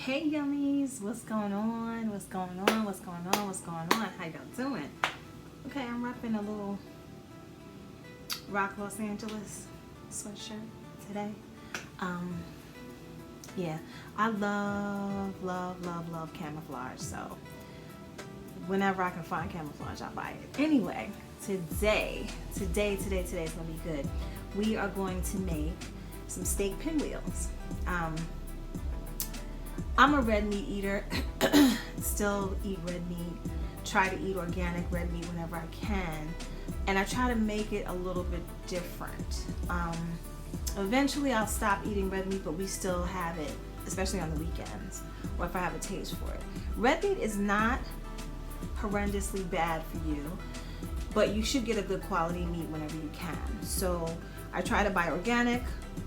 Hey yummies, what's going on? What's going on? What's going on? What's going on? How y'all doing? Okay, I'm repping a little Rock Los Angeles sweatshirt today. Yeah, I love camouflage, so whenever I can find camouflage, I buy it. Anyway, today's gonna be good. We are going to make some steak pinwheels. I'm a red meat eater, still eat red meat, try to eat organic red meat whenever I can, and I try to make it a little bit different. Eventually I'll stop eating red meat, but we still have it, especially on the weekends, or if I have a taste for it. Red meat is not horrendously bad for you, but you should get a good quality meat whenever you can. So I try to buy organic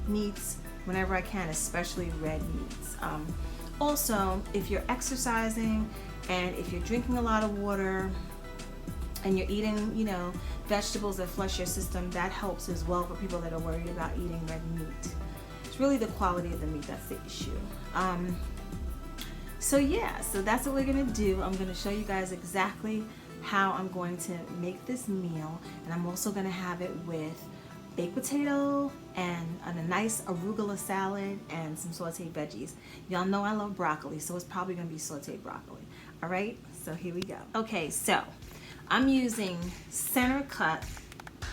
meats whenever I can, especially red meats. Also, if you're exercising and if you're drinking a lot of water and you're eating, vegetables that flush your system, that helps as well for people that are worried about eating red meat. It's really the quality of the meat that's the issue. So that's what we're gonna do. I'm gonna show you guys exactly how I'm going to make this meal, and I'm also gonna have it with baked potato and a nice arugula salad and some sauteed veggies. Y'all know I love broccoli, so it's probably gonna be sauteed broccoli. All right, so here we go. Okay, so I'm using center cut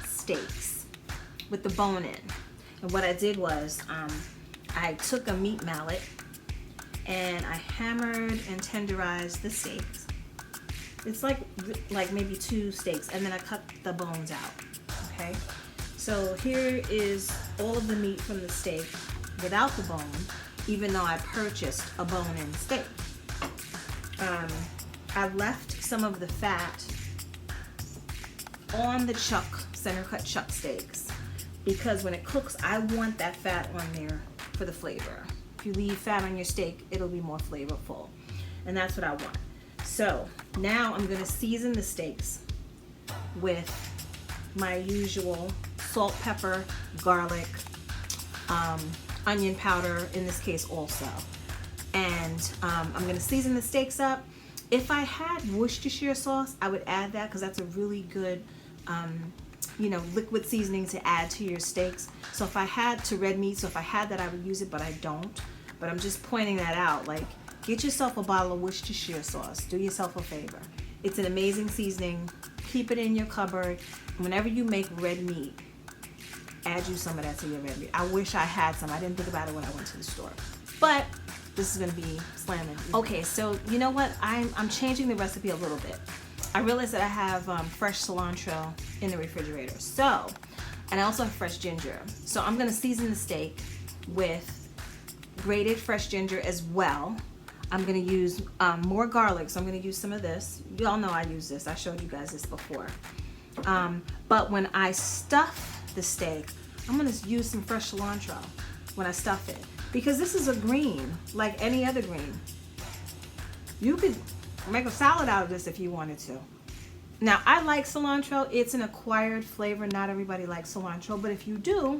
steaks with the bone in. And what I did was I took a meat mallet and I hammered and tenderized the steaks. It's like maybe 2 steaks, and then I cut the bones out, okay? So here is all of the meat from the steak without the bone, even though I purchased a bone-in steak. I left some of the fat on the center cut chuck steaks, because when it cooks, I want that fat on there for the flavor. If you leave fat on your steak, it'll be more flavorful, and that's what I want. So now I'm gonna season the steaks with my usual salt, pepper, garlic, onion powder in this case also. And I'm gonna season the steaks up. If I had Worcestershire sauce, I would add that, because that's a really good liquid seasoning to add to your steaks. So if I had red meat, so if I had that, I would use it, but I don't. But I'm just pointing that out. Like, get yourself a bottle of Worcestershire sauce. Do yourself a favor. It's an amazing seasoning. Keep it in your cupboard. Whenever you make red meat, add you some of that to your red meat. I wish I had some. I didn't think about it when I went to the store. But this is gonna be slamming. Okay, so you know what? I'm changing the recipe a little bit. I realized that I have fresh cilantro in the refrigerator. And I also have fresh ginger. So I'm gonna season the steak with grated fresh ginger as well. I'm gonna use more garlic, so I'm gonna use some of this. You all know I use this. I showed you guys this before. But when I stuff the steak, I'm gonna use some fresh cilantro when I stuff it, because this is a green like any other green. You could make a salad out of this if you wanted to. Now, I like cilantro. It's an acquired flavor. Not everybody likes cilantro, but if you do,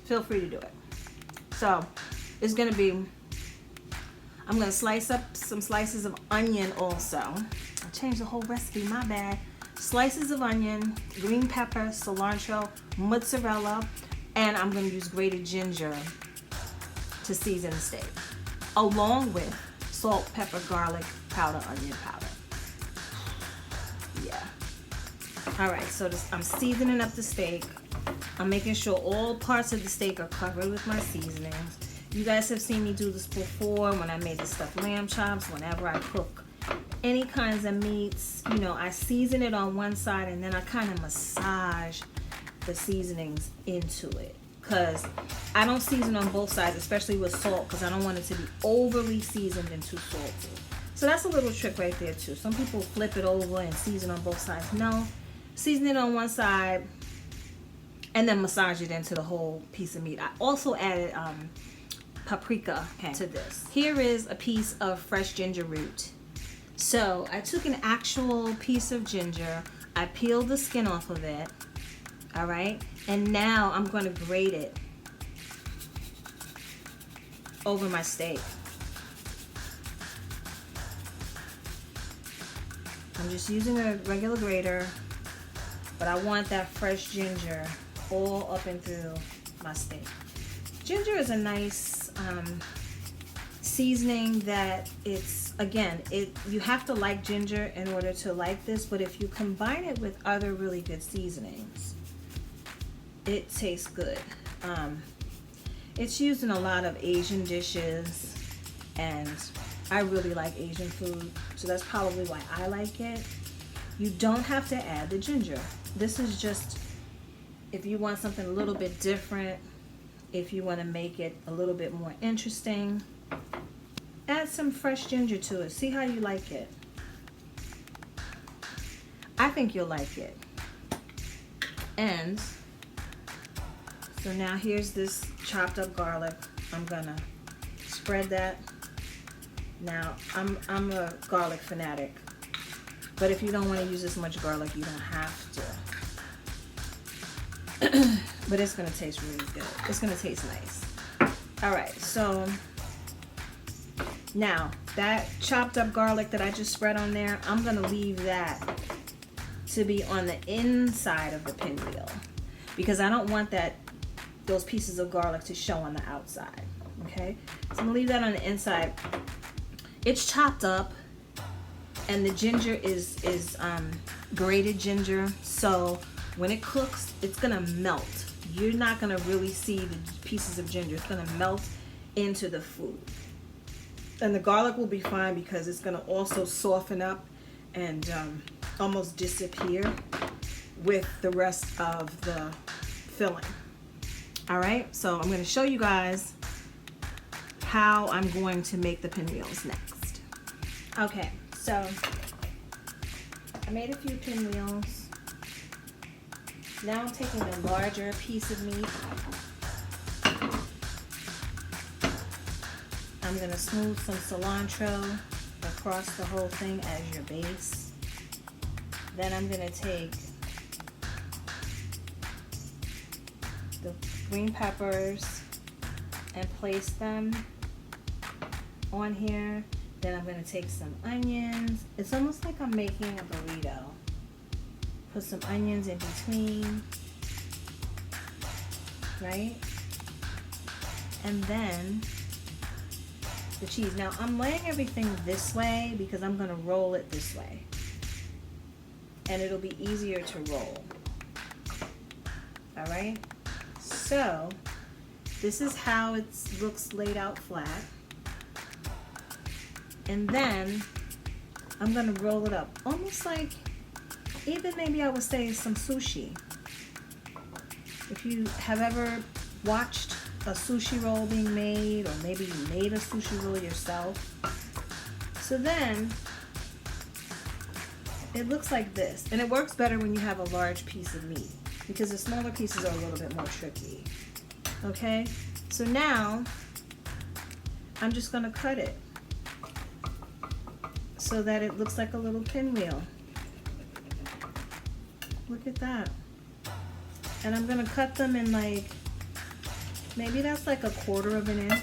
feel free to do it. So it's gonna be, I'm gonna slice up some slices of onion also. I changed the whole recipe, my bad. Slices of onion, green pepper, cilantro, mozzarella, and I'm going to use grated ginger to season the steak, along with salt, pepper, garlic powder, onion powder. Yeah. All right, so I'm seasoning up the steak. I'm making sure all parts of the steak are covered with my seasonings. You guys have seen me do this before when I made the stuffed lamb chops. Whenever I cook any kinds of meats, I season it on one side and then I kind of massage the seasonings into it, because I don't season on both sides, especially with salt, because I don't want it to be overly seasoned and too salty. So that's a little trick right there too. Some people flip it over and season on both sides. No, season it on one side and then massage it into the whole piece of meat. I also added paprika to this. Here is a piece of fresh ginger root. So I took an actual piece of ginger, I peeled the skin off of it, all right? And now I'm gonna grate it over my steak. I'm just using a regular grater, but I want that fresh ginger all up and through my steak. Ginger is a nice seasoning that you have to like ginger in order to like this, but if you combine it with other really good seasonings, it tastes good. It's used in a lot of Asian dishes, and I really like Asian food, so that's probably why I like it. You don't have to add the ginger. This is just if you want something a little bit different, if you want to make it a little bit more interesting. Add some fresh ginger to it. See how you like it. I think you'll like it. And so now here's this chopped up garlic. I'm gonna spread that. Now I'm a garlic fanatic, but if you don't want to use as much garlic, you don't have to. But it's gonna taste really good. It's gonna taste nice. All right, so now that chopped up garlic that I just spread on there, I'm gonna leave that to be on the inside of the pinwheel because I don't want those pieces of garlic to show on the outside. Okay, so I'm gonna leave that on the inside. It's chopped up, and the ginger is grated ginger, so when it cooks, it's gonna melt. You're not gonna really see the pieces of ginger. It's gonna melt into the food. And the garlic will be fine because it's gonna also soften up and almost disappear with the rest of the filling. All right, so I'm gonna show you guys how I'm going to make the pinwheels next. Okay, so I made a few pinwheels. Now I'm taking a larger piece of meat. I'm gonna smooth some cilantro across the whole thing as your base. Then I'm gonna take the green peppers and place them on here. Then I'm gonna take some onions. It's almost like I'm making a burrito. Put some onions in between, right? And then the cheese. Now I'm laying everything this way because I'm gonna roll it this way. And it'll be easier to roll. All right? So this is how it looks laid out flat. And then I'm gonna roll it up, almost like, even maybe I would say some sushi. If you have ever watched a sushi roll being made, or maybe you made a sushi roll yourself. So then it looks like this, and it works better when you have a large piece of meat because the smaller pieces are a little bit more tricky. Okay, so now I'm just gonna cut it so that it looks like a little pinwheel. Look at that. And I'm gonna cut them in like, maybe that's like 1/4 of an inch.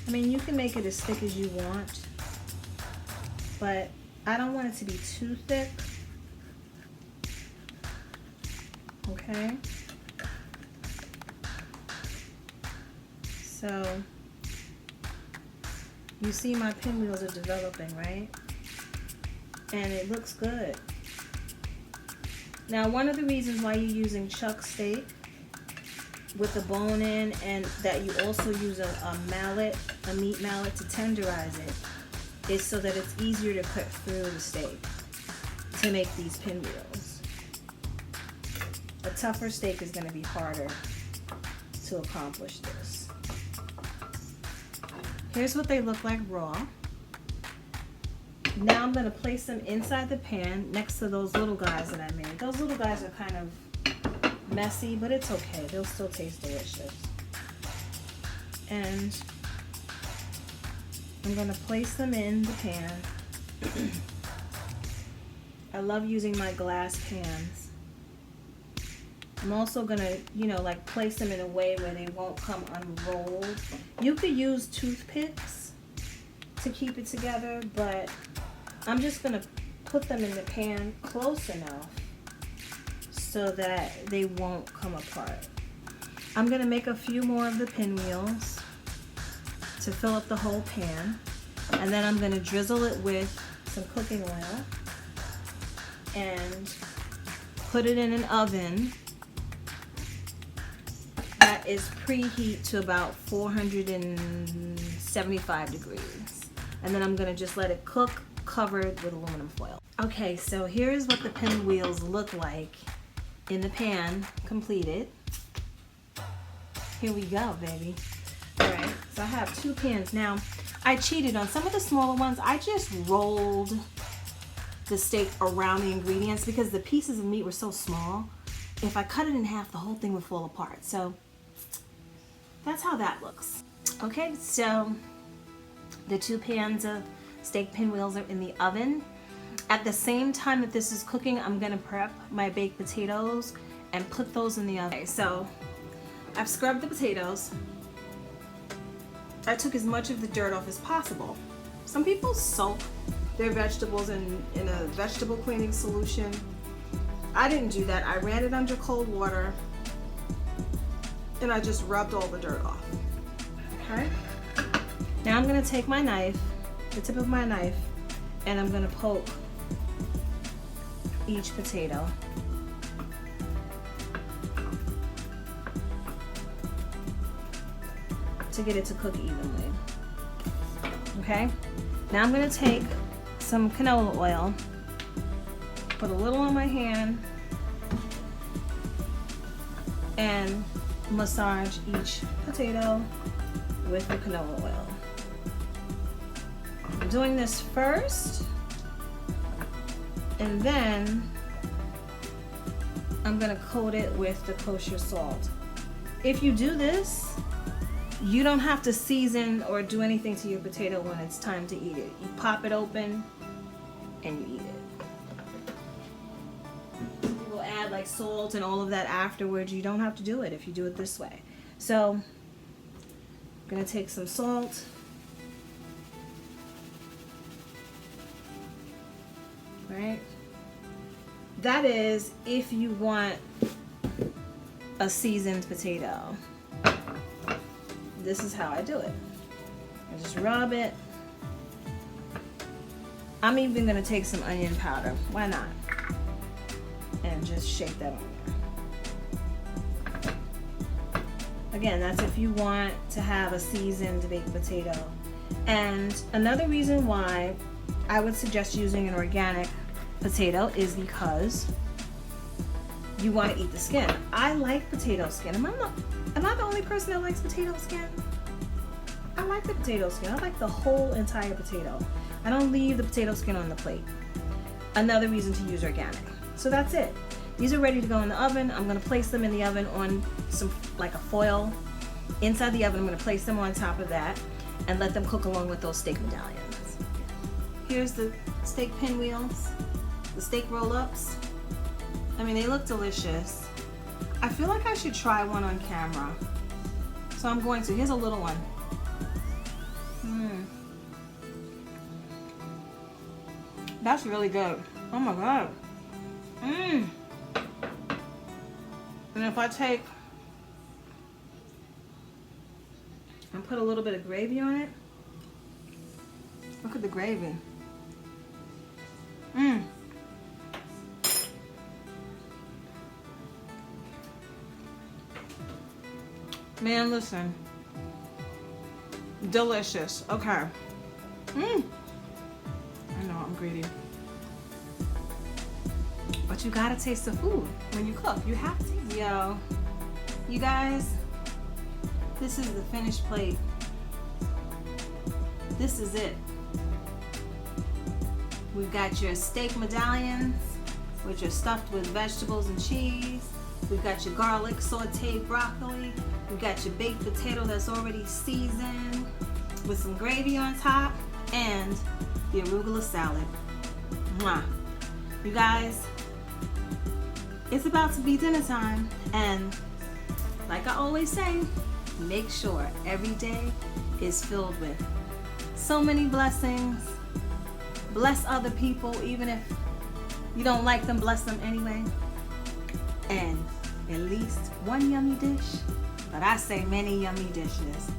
I mean, you can make it as thick as you want, but I don't want it to be too thick. Okay. So you see my pinwheels are developing, right? And it looks good. Now, one of the reasons why you're using chuck steak with the bone in, and that you also use a mallet, a meat mallet to tenderize it, is so that it's easier to cut through the steak to make these pinwheels. A tougher steak is going to be harder to accomplish this. Here's what they look like raw. Now I'm going to place them inside the pan next to those little guys that I made. Those little guys are kind of messy, but it's okay. They'll still taste delicious. And I'm going to place them in the pan. I love using my glass pans. I'm also going to, like place them in a way where they won't come unrolled. You could use toothpicks to keep it together, but I'm just going to put them in the pan close enough so that they won't come apart. I'm gonna make a few more of the pinwheels to fill up the whole pan, and then I'm gonna drizzle it with some cooking oil and put it in an oven that is preheat to about 475 degrees. And then I'm gonna just let it cook, covered with aluminum foil. Okay, so here's what the pinwheels look like in the pan, completed. Here we go, baby. All right, so I have 2 pans. Now, I cheated on some of the smaller ones. I just rolled the steak around the ingredients because the pieces of meat were so small. If I cut it in half, the whole thing would fall apart. So that's how that looks. Okay, so the 2 pans of steak pinwheels are in the oven. At the same time that this is cooking, I'm gonna prep my baked potatoes and put those in the oven. Okay, so I've scrubbed the potatoes. I took as much of the dirt off as possible. Some people soak their vegetables in a vegetable cleaning solution. I didn't do that. I ran it under cold water and I just rubbed all the dirt off. Okay? Now I'm gonna take my knife, the tip of my knife, and I'm gonna poke each potato. To get it to cook evenly. Okay? Now I'm gonna take some canola oil, put a little on my hand, and massage each potato with the canola oil. I'm doing this first, and then I'm gonna coat it with the kosher salt. If you do this, you don't have to season or do anything to your potato when it's time to eat it. You pop it open and you eat it. You will add like salt and all of that afterwards. You don't have to do it if you do it this way. So I'm gonna take some salt. Right? That is if you want a seasoned potato. This is how I do it. I just rub it. I'm even gonna take some onion powder. Why not? And just shake that on there. Again, that's if you want to have a seasoned baked potato. And another reason why I would suggest using an organic potato is because you want to eat the skin. I like potato skin. Am I the only person that likes potato skin? I like the potato skin. I like the whole entire potato. I don't leave the potato skin on the plate. Another reason to use organic. So that's it. These are ready to go in the oven. I'm gonna place them in the oven on some, like a foil. Inside the oven, I'm gonna place them on top of that and let them cook along with those steak medallions. Here's the steak pinwheels, the steak roll-ups. I mean, they look delicious. I feel like I should try one on camera. So I'm going to. Here's a little one. That's really good. Oh my God. And if I take and put a little bit of gravy on it, look at the gravy. Man, listen. Delicious. Okay. I know I'm greedy. But you gotta taste the food when you cook. You have to. Yo, you guys, this is the finished plate. This is it. We've got your steak medallions, which are stuffed with vegetables and cheese. We've got your garlic sauteed broccoli. We've got your baked potato that's already seasoned with some gravy on top, and the arugula salad. Mwah. You guys, it's about to be dinner time, and like I always say, make sure every day is filled with so many blessings, bless other people, even if you don't like them, bless them anyway. And at least one yummy dish, but I say many yummy dishes.